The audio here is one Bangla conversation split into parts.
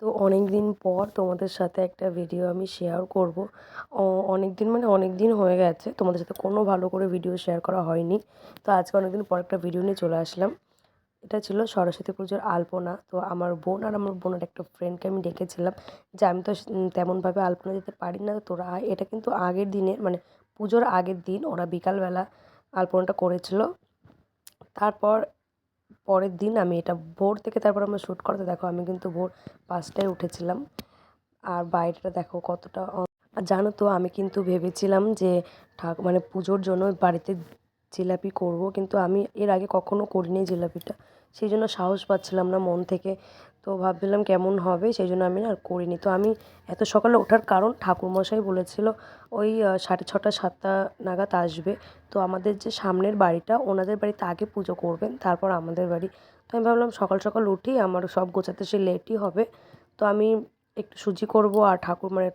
তো অনেক দিন পর তোমাদের সাথে একটা ভিডিও আমি শেয়ার করব। অনেক দিন মানে অনেক দিন হয়ে গেছে তোমাদের সাথে কোনো ভালো করে ভিডিও শেয়ার করা হয়নি। তো আজকে অনেক দিন পর একটা ভিডিও নিয়ে চলে আসলাম। এটা ছিল সরস্বতী পুজোর আলপনা। তো আমার বোন আর আমার বোনের একটা ফ্রেন্ডকে আমি ডেকেছিলাম যে আমি তো তেমনভাবে আলপনা দিতে পারি না, তো তোরা আয়। এটা কিন্তু আগের দিনের মানে পুজোর আগের দিন ওরা বিকালবেলা আলপনাটা করেছিল। তারপর পরের দিন আমি এটা ভোর থেকে তারপর আমরা শ্যুট করতে দেখো আমি কিন্তু ভোর 5টায় উঠেছিলাম। আর বাইরেটা দেখো কতটা আর জানো তো আমি কিন্তু ভেবেছিলাম যে মানে পুজোর জন্য বাড়িতে জিলাপি করব, কিন্তু আমি এর আগে কখনো করিনি জিলাপিটা। সেই জন্য সাহস পাচ্ছিলাম না মন থেকে। তো ভাবছিলাম কেমন হবে, সেই জন্য আমি আর করিনি। তো আমি এত সকালে ওঠার কারণ ঠাকুরমশাই বলেছিল ওই 6:30 7টা নাগাদ আসবে। তো আমাদের যে সামনের বাড়িটা ওনাদের বাড়িতে আগে পুজো করবেন, তারপর আমাদের বাড়ি। তো আমি ভাবলাম সকাল সকাল উঠি, আমার সব গোছাতে সে লেটই হবে। তো আমি একটু সুজি করব আর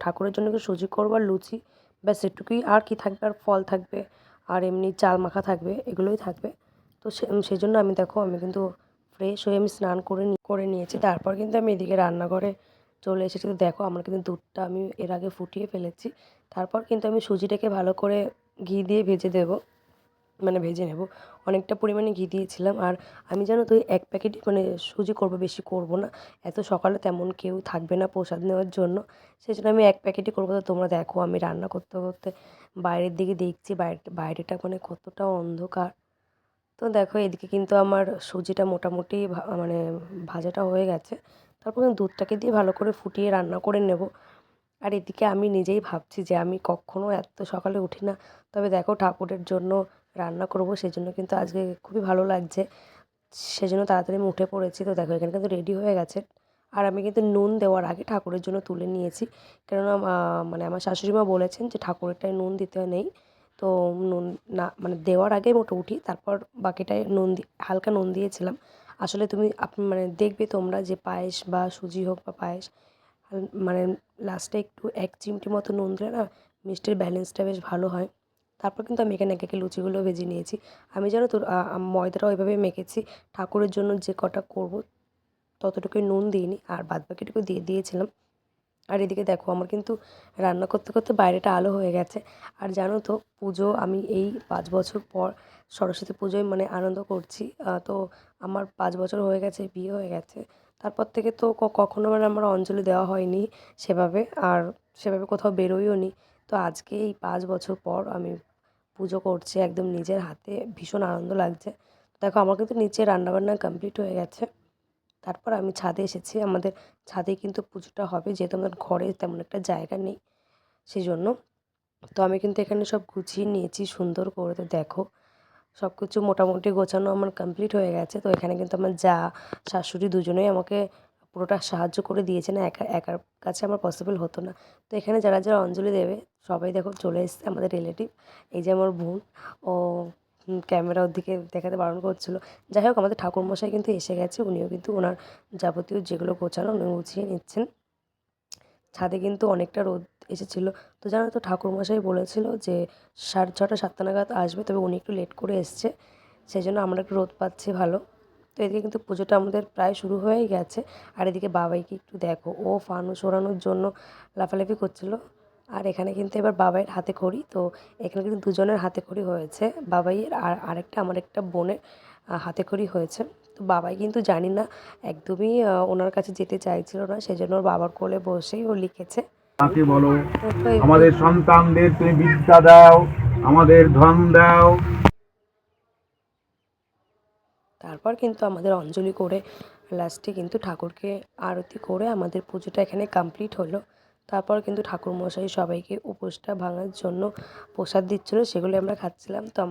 ঠাকুরের জন্য একটু সুজি করব আর লুচি, ব্যাস এটুকুই। আর কি থাকবে, আর ফল থাকবে আর এমনি চাল মাখা থাকবে, এগুলোই থাকবে। তো সেই জন্য আমি দেখো আমি কিন্তু ফ্রেশ হয়ে আমি স্নান করে নিয়েছি। তারপর কিন্তু আমি এদিকে রান্নাঘরে চলে এসেছি। তো দেখো আমার কিন্তু দুধটা আমি এর আগে ফুটিয়ে ফেলেছি। তারপর কিন্তু আমি সুজিটাকে ভালো করে ঘি দিয়ে ভেজে নেব। অনেকটা পরিমাণে ঘি দিয়েছিলাম। আর আমি জানো তো 1 প্যাকেটই সুজি করব, বেশি করব না। এত সকালে তেমন কেউ থাকবে না প্রসাদ নেওয়ার জন্য, সেই জন্য আমি 1 প্যাকেটই করব। তো তোমরা দেখো আমি রান্না করতে করতে বাইরের দিকে দেখছি বাইরেটা কতটা অন্ধকার। তো দেখো এদিকে কিন্তু আমার সুজিটা মোটামুটি ভাজাটা হয়ে গেছে। তারপর দুধটাকে দিয়ে ভালো করে ফুটিয়ে রান্না করে নেব। আর এদিকে আমি নিজেই ভাবছি যে আমি কখনো এত সকালে উঠি না। তবে দেখো ঠাকুরের জন্য রান্না করব, সেজন্য কিন্তু আজকে খুবই ভালো লাগছে। সেজন্য তাড়াতাড়ি আমি উঠে পড়েছি। তো দেখো এখানে কিন্তু রেডি হয়ে গেছে। আর আমি কিন্তু নুন দেওয়ার আগে ঠাকুরের জন্য তুলে নিয়েছি। কেননা আমার শাশুড়ি মা বলেছেন যে ঠাকুরেরটায় নুন দিতে নেই। তো নুন না দেওয়ার আগে উঠি, তারপর বাকিটায় হালকা নুন দিয়েছিলাম। আসলে তুমি দেখবে তোমরা যে পায়েস বা সুজি হোক বা পায়েস, মানে লাস্টে একটু 1 চিমটি মতো নুন দিলে না মিষ্টির ব্যালেন্সটা বেশ ভালো হয়। তারপর কিন্তু আমি এখানে একে একে লুচিগুলো ভেজে নিয়েছি। আমি জানো তো ময়দাটা ওইভাবে মেখেছি। ঠাকুরের জন্য যে কটা করব ততটুকুই নুন দিইনি, আর বাদবাকিটুকু দিয়ে দিয়েছিলাম। আর এদিকে দেখো আমার কিন্তু রান্না করতে করতে বাইরেটা আলো হয়ে গেছে। আর জানো তো পুজো আমি এই 5 বছর পর সরস্বতী পুজোয় আনন্দ করছি। তো আমার 5 বছর হয়ে গেছে, বিয়ে হয়ে গেছে। তারপর থেকে তো কখনো আমার অঞ্জলি দেওয়া হয়নি সেভাবে, আর সেভাবে কোথাও বেরোইও নি। তো আজকে এই 5 বছর পর আমি পুজো করছি একদম নিজের হাতে, ভীষণ আনন্দ লাগছে। দেখো আমার কিন্তু নিচে রান্নাবান্না কমপ্লিট হয়ে গেছে। তারপর আমি ছাদে এসেছি। আমাদের ছাদেই কিন্তু পুজোটা হবে, যেহেতু আমাদের ঘরে তেমন একটা জায়গা নেই সেজন্য। তো আমি কিন্তু এখানে সব গুছিয়ে নিয়েছি সুন্দর করে। তো দেখো সব কিছু মোটামুটি গোছানো আমার কমপ্লিট হয়ে গেছে। তো এখানে কিন্তু আমার যা, শাশুড়ি দুজনেই আমাকে পুরোটা সাহায্য করে দিয়েছে। না একার কাছে আমার পসিবল হতো না। তো এখানে যারা যারা অঞ্জলি দেবে সবাই দেখো চলে এসেছে, আমাদের রিলেটিভ। এই যে আমার বোন, ও ক্যামেরা ওর দিকে দেখাতে বারণ করছিল। যাই হোক আমাদের ঠাকুরমশাই কিন্তু এসে গেছে, উনিও কিন্তু ওনার যাবতীয় যেগুলো গোছানো উনি গুছিয়ে নিচ্ছেন। ছাদে কিন্তু অনেকটা রোদ এসেছিলো। তো জানো তো ঠাকুরমশাই বলেছিল যে 6:30 7টা নাগাদ আসবে, তবে উনি একটু লেট করে এসছে, সেই জন্য আমরা একটু রোদ পাচ্ছি ভালো। তো এদিকে কিন্তু পুজোটা আমাদের প্রায় শুরু হয়েই গেছে। আর এদিকে বাবাইকে একটু দেখো, ও ফানুস ওড়ানোর জন্য লাফালাফি করছিল। আর এখানে কিন্তু এবার বাবাইয়ের হাতে খড়ি। তো এখানে কিন্তু দুজনের হাতে খড়ি হয়েছে, বাবাইয়ের আর আরেকটা আমার একটা বোনের হাতে খড়ি হয়েছে। তো বাবাই কিন্তু জানি না একদমই ওনার কাছে যেতে চাইছিল না, সেজন্য ওর বাবার কোলে বসেই ও লিখেছে। তাকে বলো, তো আমাদের সন্তানদের তুমি বিদ্যা দাও, আমাদের ধন দাও। তারপর কিন্তু আমাদের অঞ্জলি করে লাস্টে কিন্তু ঠাকুরকে আরতি করে আমাদের পুজোটা এখানে কমপ্লিট হলো। তারপর কিন্তু ঠাকুরমশাই সবাইকে উপোসটা ভাঙার জন্য প্রসাদ দিচ্ছিলো, সেগুলো আমরা খাচ্ছিলাম। তো আমাদের